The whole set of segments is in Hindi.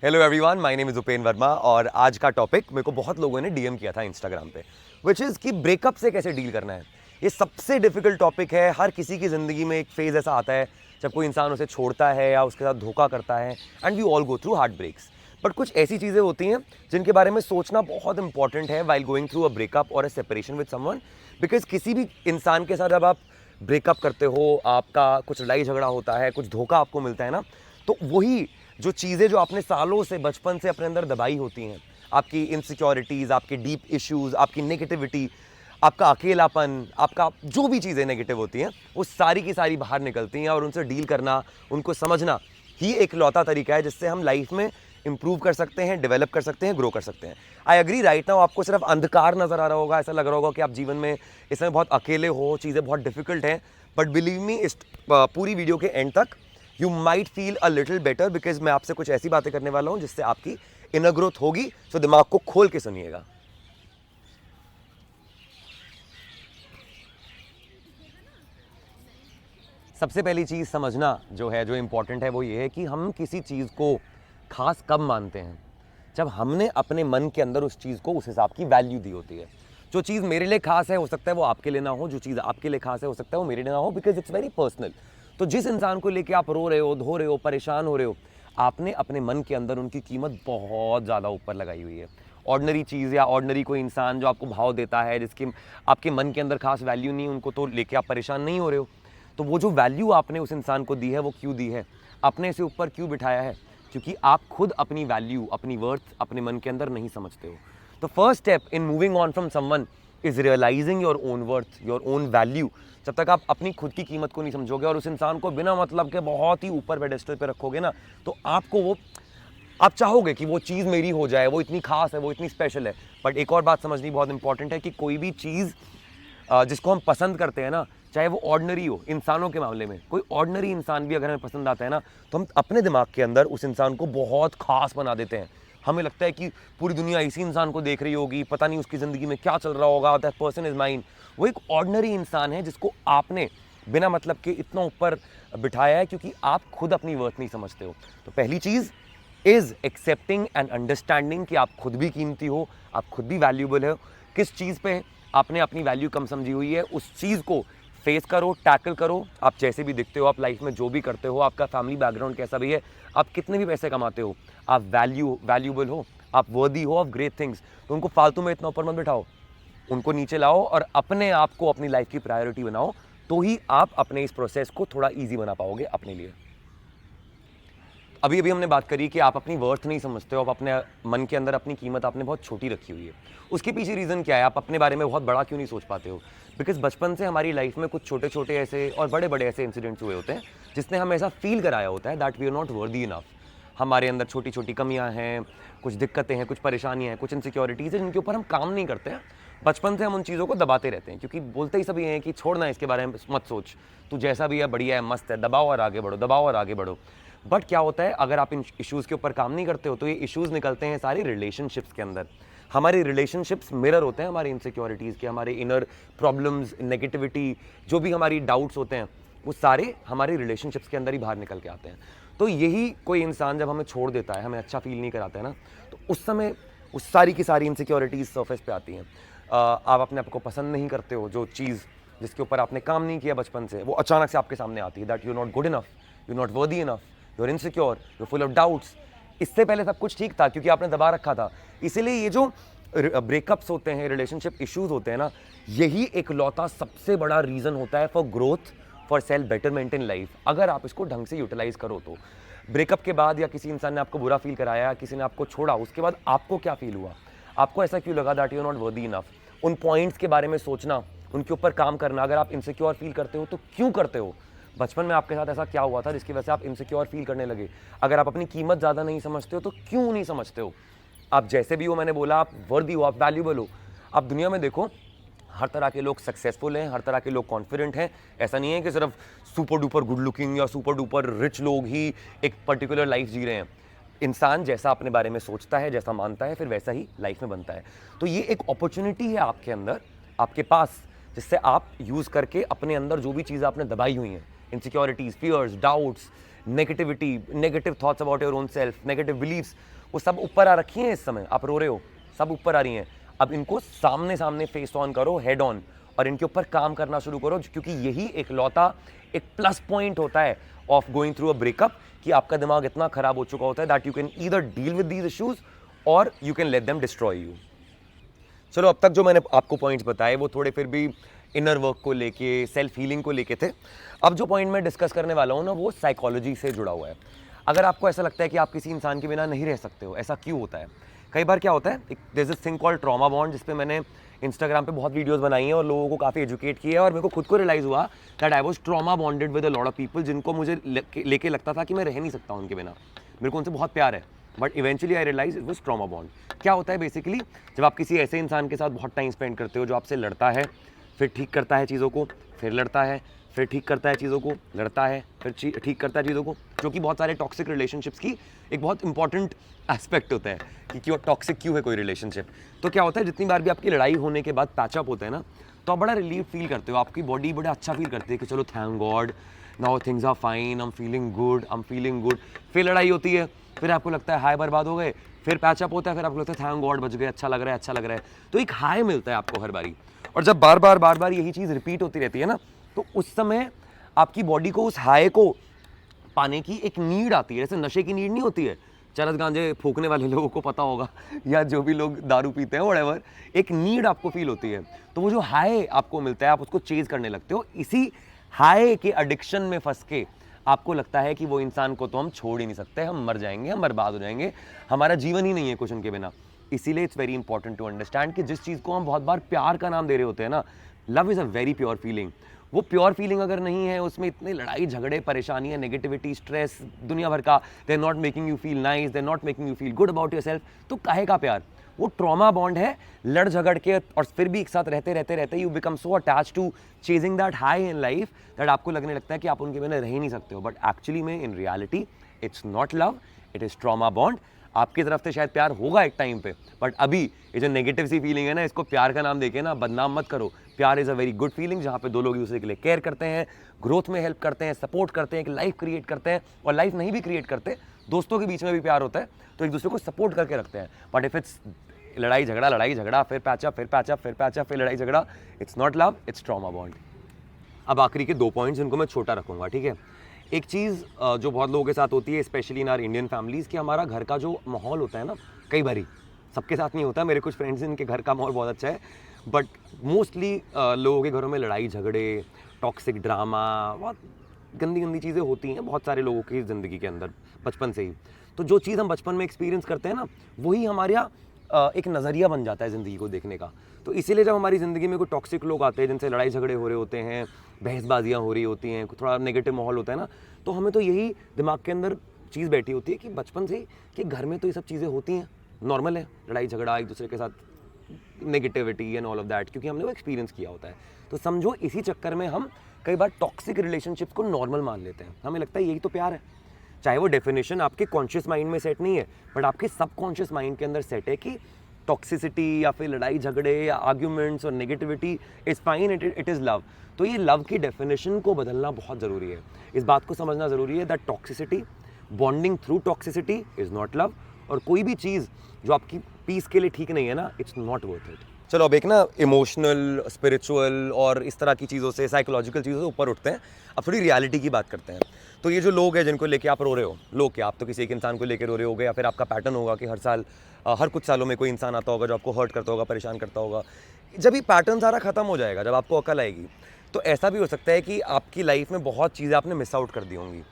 Hello everyone, my name is Upen Verma और आज का टॉपिक मेरे को बहुत लोगों ने डीएम किया था इंस्टाग्राम पे, विच इज़ कि ब्रेकअप से कैसे डील करना है। ये सबसे डिफिकल्ट टॉपिक है। हर किसी की ज़िंदगी में एक फेज़ ऐसा आता है जब कोई इंसान उसे छोड़ता है या उसके साथ धोखा करता है, and we all go through heart breaks. But कुछ ऐसी चीज़ें होती हैं जिनके बारे में सोचना बहुत इंपॉर्टेंट है while going through a breakup और a separation with someone. Because किसी भी इंसान के साथ जब आप ब्रेकअप करते हो, आपका कुछ लड़ाई झगड़ा होता है, कुछ धोखा आपको मिलता है ना, तो वही जो चीज़ें जो आपने सालों से बचपन से अपने अंदर दबाई होती हैं, आपकी इनसिक्योरिटीज़, आपके डीप इश्यूज़, आपकी नेगेटिविटी, आपका अकेलापन, आपका जो भी चीज़ें नेगेटिव होती हैं, वो सारी की सारी बाहर निकलती हैं और उनसे डील करना, उनको समझना ही एक लौता तरीका है जिससे हम लाइफ में इंप्रूव कर सकते हैं, डेवलप कर सकते हैं, ग्रो कर सकते हैं। आई एग्री, राइट नाउ आपको सिर्फ अंधकार नज़र आ रहा होगा, ऐसा लग रहा होगा कि आप जीवन में इसमें बहुत अकेले हो, चीज़ें बहुत डिफिकल्ट हैं। बट बिलीव मी, इस पूरी वीडियो के एंड तक you might feel a little better, because मैं आपसे कुछ ऐसी बातें करने वाला हूं जिससे आपकी इनर ग्रोथ होगी। सो दिमाग को खोल के सुनिएगा। सबसे पहली चीज़ समझना जो है, जो इंपॉर्टेंट है, वो ये है कि हम किसी चीज़ को खास कब मानते हैं, जब हमने अपने मन के अंदर उस चीज़ को उस हिसाब की वैल्यू दी होती है। जो चीज़ मेरे लिए खास है हो सकता है वो आपके लिए ना हो, जो चीज़ आपके लिए खास है हो सकता है वो मेरे लिए ना हो, बिकॉज इट्स वेरी पर्सनल। तो जिस इंसान को लेके आप रो रहे हो, धो रहे हो, परेशान हो रहे हो, आपने अपने मन के अंदर उनकी कीमत बहुत ज़्यादा ऊपर लगाई हुई है। ऑर्डनरी चीज़ या ऑर्डनरी कोई इंसान जो आपको भाव देता है, जिसके आपके मन के अंदर खास वैल्यू नहीं, उनको तो लेके आप परेशान नहीं हो रहे हो। तो वो जो वैल्यू आपने उस इंसान को दी है, वो क्यों दी है, अपने से ऊपर क्यों बिठाया है? क्योंकि आप खुद अपनी वैल्यू, अपनी वर्थ अपने मन के अंदर नहीं समझते हो। तो first step in moving on from someone is realising your own worth, your own value. जब तक आप अपनी खुद की कीमत को नहीं समझोगे और उस इंसान को बिना मतलब के बहुत ही ऊपर पेडेस्टल पे रखोगे ना, तो आपको वो, आप चाहोगे कि वो चीज़ मेरी हो जाए, वो इतनी खास है, वो इतनी स्पेशल है। बट एक और बात समझनी बहुत इंपॉर्टेंट है कि कोई भी चीज़ जिसको हम पसंद करते हैं ना, चाहे वो ऑर्डनरी हो, इंसानों के मामले में कोई ऑर्डनरी इंसान भी अगर हमें पसंद आता है ना, तो हम अपने दिमाग के अंदर उस इंसान को बहुत खास बना देते हैं। हमें लगता है कि पूरी दुनिया इसी इंसान को देख रही होगी, पता नहीं उसकी ज़िंदगी में क्या चल रहा होगा, दैट पर्सन इज़ माइन। वो एक ऑर्डनरी इंसान है जिसको आपने बिना मतलब के इतना ऊपर बिठाया है क्योंकि आप खुद अपनी वर्थ नहीं समझते हो। तो पहली चीज़ इज़ एक्सेप्टिंग एंड अंडरस्टैंडिंग कि आप खुद भी कीमती हो, आप खुद भी वैल्यूबल हो। किस चीज़ पे आपने अपनी वैल्यू कम समझी हुई है, उस चीज़ को फेस करो, टैकल करो। आप जैसे भी दिखते हो, आप लाइफ में जो भी करते हो, आपका फैमिली बैकग्राउंड कैसा भी है, आप कितने भी पैसे कमाते हो, आप वैल्यूबल हो, आप वर्दी हो ऑफ ग्रेट थिंग्स। तो उनको फालतू में इतना ऊपर मत बिठाओ, उनको नीचे लाओ और अपने आप को अपनी लाइफ की प्रायोरिटी बनाओ। तो ही आप अपने इस प्रोसेस को थोड़ा ईजी बना पाओगे अपने लिए। अभी अभी हमने बात करी कि आप अपनी वर्थ नहीं समझते हो, आप अपने मन के अंदर अपनी कीमत आपने बहुत छोटी रखी हुई है। उसके पीछे रीज़न क्या है? आप अपने बारे में बहुत बड़ा क्यों नहीं सोच पाते हो? बिकॉज बचपन से हमारी लाइफ में कुछ छोटे छोटे ऐसे और बड़े बड़े ऐसे इंसिडेंट्स हुए होते हैं जिसने हमें ऐसा फील कराया होता है that we are not worthy enough. हमारे अंदर छोटी छोटी कमियां हैं, कुछ दिक्कतें हैं, कुछ परेशानियां हैं, कुछ इनसिक्योरिटीज़ हैं जिनके ऊपर हम काम नहीं करते हैं। बचपन से हम उन चीज़ों को दबाते रहते हैं क्योंकि बोलते ही सभी हैं कि छोड़ना, इसके बारे में मत सोच, तू जैसा भी है बढ़िया है, मस्त है, दबाओ और आगे बढ़ो, दबाओ और आगे बढ़ो। बट क्या होता है, अगर आप इन इश्यूज़ के ऊपर काम नहीं करते हो तो ये इश्यूज़ निकलते हैं सारे रिलेशनशिप्स के अंदर। हमारे रिलेशनशिप्स मिरर होते हैं हमारी इनसिक्योरिटीज़ के, हमारे इनर प्रॉब्लम्स, नेगेटिविटी, जो भी हमारी डाउट्स होते हैं, वो सारे हमारे रिलेशनशिप्स के अंदर ही बाहर निकल के आते हैं। तो यही कोई इंसान जब हमें छोड़ देता है, हमें अच्छा फील नहीं कराता है ना, तो उस समय उस सारी की सारी इनसिक्योरिटीज़ सर्फेस पे आती हैं। आप अपने आप को पसंद नहीं करते हो, जो चीज़ जिसके ऊपर आपने काम नहीं किया बचपन से, वो अचानक से आपके सामने आती है that you not good enough, you not worthy enough, you're insecure, you're full of doubts. इससे पहले सब कुछ ठीक था क्योंकि आपने दबा रखा था। इसीलिए ये जो ब्रेकअप्स होते हैं, रिलेशनशिप इश्यूज होते हैं ना, यही एक लौता सबसे बड़ा रीज़न होता है for growth, for self betterment in life, अगर आप इसको ढंग से यूटिलाइज करो तो। ब्रेकअप के बाद या किसी इंसान ने आपको बुरा फील कराया, किसी ने आपको छोड़ा, उसके बाद आपको क्या फील हुआ? आपको ऐसा क्यों लगा that you are not worthy enough? उन पॉइंट्स के बारे में सोचना, उनके ऊपर काम करना। अगर आप इनसिक्योर फील करते हो तो क्यों करते हो? बचपन में आपके साथ ऐसा क्या हुआ था जिसकी वजह से आप इनसिक्योर फील करने लगे? अगर आप अपनी कीमत ज़्यादा नहीं समझते हो तो क्यों नहीं समझते हो? आप जैसे भी हो, मैंने बोला, आप वर्दी हो, आप वैल्यूबल हो। आप दुनिया में देखो, हर तरह के लोग सक्सेसफुल हैं, हर तरह के लोग कॉन्फिडेंट हैं। ऐसा नहीं है कि सिर्फ सुपर डुपर गुड लुकिंग या सुपर डुपर रिच लोग ही एक पर्टिकुलर लाइफ जी रहे हैं। इंसान जैसा अपने बारे में सोचता है, जैसा मानता है, फिर वैसा ही लाइफ में बनता है। तो ये एक अपॉर्चुनिटी है आपके अंदर, आपके पास, जिससे आप यूज़ करके अपने अंदर जो भी चीज़ आपने दबाई हुई हैं, insecurities, fears, doubts, negativity, negative thoughts about your own self, negative beliefs, वो सब ऊपर आ रखी हैं। इस समय आप रो रहे हो, सब ऊपर आ रही हैं। अब इनको सामने सामने फेस ऑन करो, हेड ऑन, और इनके ऊपर काम करना शुरू करो, क्योंकि यही एक लौता एक प्लस पॉइंट होता है of going through a breakup, कि आपका दिमाग इतना खराब हो चुका होता है that you can either deal with these issues और you can let them destroy you. चलो, अब तक जो मैंने आपको पॉइंट्स बताए वो थोड़े फिर भी इनर वर्क को लेके, सेल्फ हीलिंग को लेके थे। अब जो पॉइंट मैं डिस्कस करने वाला हूँ ना, वो साइकोलॉजी से जुड़ा हुआ है। अगर आपको ऐसा लगता है कि आप किसी इंसान के बिना नहीं रह सकते हो, ऐसा क्यों होता है? कई बार क्या होता है, there is a thing called trauma bond, जिस पे मैंने इंस्टाग्राम पे बहुत वीडियोस बनाई हैं और लोगों को काफ़ी एजुकेट किया है, और मेरे को खुद को रियलाइज़ हुआ that I was trauma bonded with a lot of people, जिनको मुझे लेके लगता था कि मैं रह नहीं सकता उनके बिना, मेरे को उनसे बहुत प्यार है, but eventually I realise it was trauma bond. क्या होता है बेसिकली, जब आप किसी ऐसे इंसान के साथ बहुत टाइम स्पेंड करते हो जो आपसे लड़ता है, फिर ठीक करता है चीज़ों को, फिर लड़ता है, फिर ठीक करता है चीज़ों को, लड़ता है, फिर ठीक करता है चीज़ों को, जो कि बहुत सारे टॉक्सिक रिलेशनशिप्स की एक बहुत इंपॉर्टेंट एस्पेक्ट होता है कि क्यों टॉक्सिक क्यों है कोई रिलेशनशिप। तो क्या होता है, जितनी बार भी आपकी लड़ाई होने के बाद पैचअप होता है ना, तो आप बड़ा रिलीव फील करते हो, आपकी बॉडी बड़ा अच्छा फील करती है कि चलो thank God, now things are fine, I am feeling good, I am feeling good. फिर लड़ाई होती है, फिर आपको लगता है हाय बर्बाद हो गए, फिर पैचअप होता है, फिर आपको लगता है थैंक गॉड बच गए, अच्छा लग रहा है, अच्छा लग रहा है। तो एक हाई मिलता है आपको हर बारी, और जब बार बार यही चीज़ रिपीट होती रहती है ना, तो उस समय आपकी बॉडी को उस हाई को पाने की एक नीड आती है। जैसे नशे की नीड नहीं होती है, चरस गांजे फूकने वाले लोगों को पता होगा, या जो भी लोग दारू पीते हैं, व्हाटएवर, एक नीड आपको फील होती है। तो वो जो हाई आपको मिलता है, आप उसको चेज करने लगते हो। इसी हाई के एडिक्शन में फंस के आपको लगता है कि वो इंसान को तो हम छोड़ ही नहीं सकते, हम मर जाएंगे, हम बर्बाद हो जाएंगे, हमारा जीवन ही नहीं है कुछ उनके बिना। इसीलिए it's very important to understand कि जिस चीज़ को हम बहुत बार प्यार का नाम दे रहे होते हैं ना, love is a very pure feeling. वो प्योर फीलिंग अगर नहीं है, उसमें इतने लड़ाई झगड़े, परेशानियां, नेगेटिविटी, स्ट्रेस, दुनिया भर का, they are not making you feel nice, they are not making you feel good about your self, तो काहे का प्यार? वो ट्रॉमा बॉन्ड है, लड़ झगड़ के और फिर भी एक साथ रहते you become so attach to chasing that high in life that आपको लगने लगता है कि आप उनके बिना रह ही नहीं सकते हो। बट एक्चुअली में in reality it's not love, it is trauma bond. आपकी तरफ से शायद प्यार होगा एक टाइम पे, बट अभी ये जो नेगेटिव सी फीलिंग है ना, इसको प्यार का नाम देके ना बदनाम मत करो। प्यार is a very good feeling, जहाँ पे दो लोग एक दूसरे के लिए केयर करते हैं, ग्रोथ में हेल्प करते हैं, सपोर्ट करते हैं, एक लाइफ क्रिएट करते हैं, और लाइफ नहीं भी क्रिएट करते, दोस्तों के बीच में भी प्यार होता है, तो एक दूसरे को सपोर्ट करके रखते हैं। बट इफ इट्स लड़ाई झगड़ा, फिर पैचअप, फिर लड़ाई झगड़ा, it's not love, it's trauma bond. अब आखिरी के 2 पॉइंट्स, जिनको मैं छोटा रखूंगा, ठीक है। एक चीज़ जो बहुत लोगों के साथ होती है, specially in are Indian families, कि हमारा घर का जो माहौल होता है ना, कई बारी सबके साथ नहीं होता, मेरे कुछ फ्रेंड्स हैं इनके घर का माहौल बहुत अच्छा है, बट मोस्टली लोगों के घरों में लड़ाई झगड़े, टॉक्सिक ड्रामा, बहुत गंदी चीज़ें होती हैं बहुत सारे लोगों की ज़िंदगी के अंदर बचपन से ही। तो जो चीज़ हम बचपन में एक्सपीरियंस करते हैं ना, वही हमारे एक नज़रिया बन जाता है ज़िंदगी को देखने का। तो इसीलिए जब हमारी ज़िंदगी में कोई टॉक्सिक लोग आते हैं, जिनसे लड़ाई झगड़े हो रहे होते हैं, बहसबाजियाँ हो रही होती हैं, थोड़ा नेगेटिव माहौल होता है ना, तो हमें तो यही दिमाग के अंदर चीज़ बैठी होती है कि बचपन से ही कि घर में तो ये सब चीज़ें होती हैं, नॉर्मल है लड़ाई झगड़ा, एक दूसरे के साथ negativity and all of that, क्योंकि हमने वो एक्सपीरियंस किया होता है। तो समझो इसी चक्कर में हम कई बार टॉक्सिक रिलेशनशिप्स को नॉर्मल मान लेते हैं, हमें लगता है यही तो प्यार है। चाहे वो डेफिनेशन आपके कॉन्शियस माइंड में सेट नहीं है, बट आपके सबकॉन्शियस माइंड के अंदर सेट है कि टॉक्सिसिटी या फिर लड़ाई झगड़े या आर्ग्यूमेंट्स और negativity is fine, it is love. तो ये लव की डेफिनेशन को बदलना बहुत ज़रूरी है। इस बात को समझना ज़रूरी है that toxicity, bonding through toxicity is not love, और कोई भी चीज़ जो आपकी पीस के लिए ठीक नहीं है ना, इट्स नॉट वर्थ इट। चलो अब एक ना इमोशनल, स्पिरिचुअल और इस तरह की चीज़ों से, साइकोलॉजिकल चीज़ों से ऊपर उठते हैं, अब थोड़ी रियलिटी की बात करते हैं। तो ये जो लोग हैं जिनको लेके आप रो रहे हो, लोग क्या, आप तो किसी एक इंसान को लेकर रो रहे होगे, या फिर आपका पैटर्न होगा कि हर कुछ सालों में कोई इंसान आता होगा जो आपको हर्ट करता होगा, परेशान करता होगा। जब ये पैटर्न सारा खत्म हो जाएगा, जब आपको अकल आएगी, तो ऐसा भी हो सकता है कि आपकी लाइफ में बहुत चीज़ें आपने मिस आउट कर दी होंगी,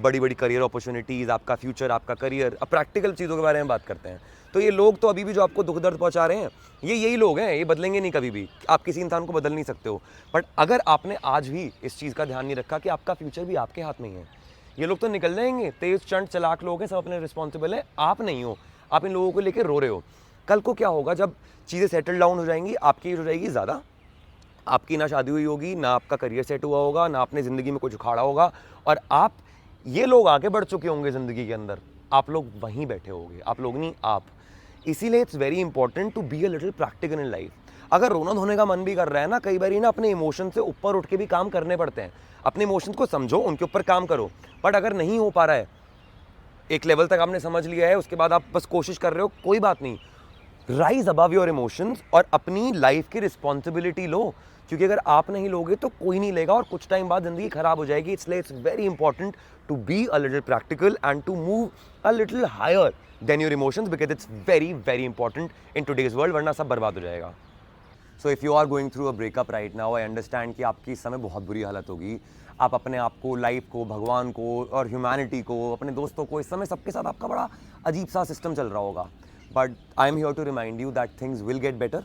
बड़ी बड़ी करियर अपॉर्चुनिटीज़, आपका फ्यूचर, आपका करियर। अब प्रैक्टिकल चीज़ों के बारे में बात करते हैं, तो ये लोग तो अभी भी जो आपको दुख दर्द पहुंचा रहे हैं, ये यही लोग हैं, ये बदलेंगे नहीं कभी भी। आप किसी इंसान को बदल नहीं सकते हो, बट अगर आपने आज भी इस चीज़ का ध्यान नहीं रखा कि आपका फ्यूचर भी आपके हाथ में ही है, ये लोग तो निकल जाएंगे, तेज चंड चलाक लोग हैं, सब अपने रिस्पॉन्सिबल है, आप नहीं हो, आप इन लोगों को लेकर रो रहे हो। कल को क्या होगा, जब चीज़ें सेटल डाउन हो जाएंगी, आपकी एज हो जाएगी ज़्यादा, आपकी ना शादी हुई होगी, ना आपका करियर सेट हुआ होगा, ना आपने ज़िंदगी में कुछ उखाड़ा होगा, और ये लोग आगे बढ़ चुके होंगे ज़िंदगी के अंदर, आप लोग वहीं बैठे होंगे, आप लोग नहीं, आप। इसीलिए it's very important to be a little practical in life. अगर रोना धोने का मन भी कर रहा है ना, कई बार ना अपने इमोशन से ऊपर उठ के भी काम करने पड़ते हैं। अपने इमोशंस को समझो, उनके ऊपर काम करो, बट अगर नहीं हो पा रहा है, एक लेवल तक आपने समझ लिया है, उसके बाद आप बस कोशिश कर रहे हो, कोई बात नहीं, राइज अबव योर इमोशंस और अपनी लाइफ की रिस्पॉन्सिबिलिटी लो, क्योंकि अगर आप नहीं लोगे तो कोई नहीं लेगा और कुछ टाइम बाद जिंदगी खराब हो जाएगी। इसलिए it's very important to be a little practical and to move a little higher than your emotions, because it's very very important in today's world, वरना सब बर्बाद हो जाएगा। So if you are going through a breakup right now, I understand कि आपकी इस समय बहुत बुरी हालत होगी। आप अपने आप को, लाइफ को, भगवान को और ह्यूमैनिटी को, अपने दोस्तों को, इस समय सबके साथ आपका बड़ा अजीब सा सिस्टम चल रहा होगा, but I am here to remind you that things will get better.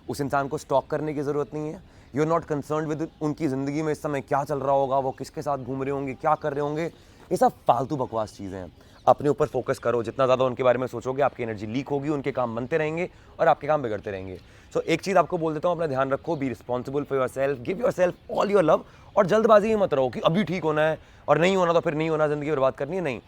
उस इंसान को स्टॉक करने की ज़रूरत नहीं है। You are not concern with उनकी ज़िंदगी में इस समय क्या चल रहा होगा, वो किसके साथ घूम रहे होंगे, क्या कर रहे होंगे, ये सब फालतू बकवास चीज़ें हैं। अपने ऊपर फोकस करो, जितना ज़्यादा उनके बारे में सोचोगे आपकी एनर्जी लीक होगी, उनके काम बनते रहेंगे और आपके काम बिगड़ते रहेंगे। सो एक चीज़ आपको बोल देता हूँ, अपना ध्यान रखो, be responsible for your self, give your self all your love, और जल्दबाजी में मत रहो कि अभी ठीक होना है और नहीं होना तो फिर नहीं होना, ज़िंदगी बर्बाद करनी है। नहीं,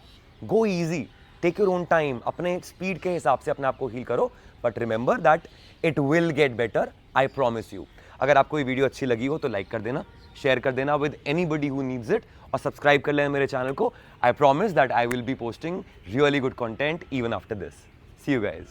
go easy, take your own time, अपने स्पीड के हिसाब से अपने आप को हील करो, but remember that it will get better, I promise you. अगर आपको ये वीडियो अच्छी लगी हो तो लाइक कर देना, शेयर कर देना with anybody who needs it, और सब्सक्राइब कर लेना मेरे चैनल को। I promise that I will be posting really good content even after this. See you guys.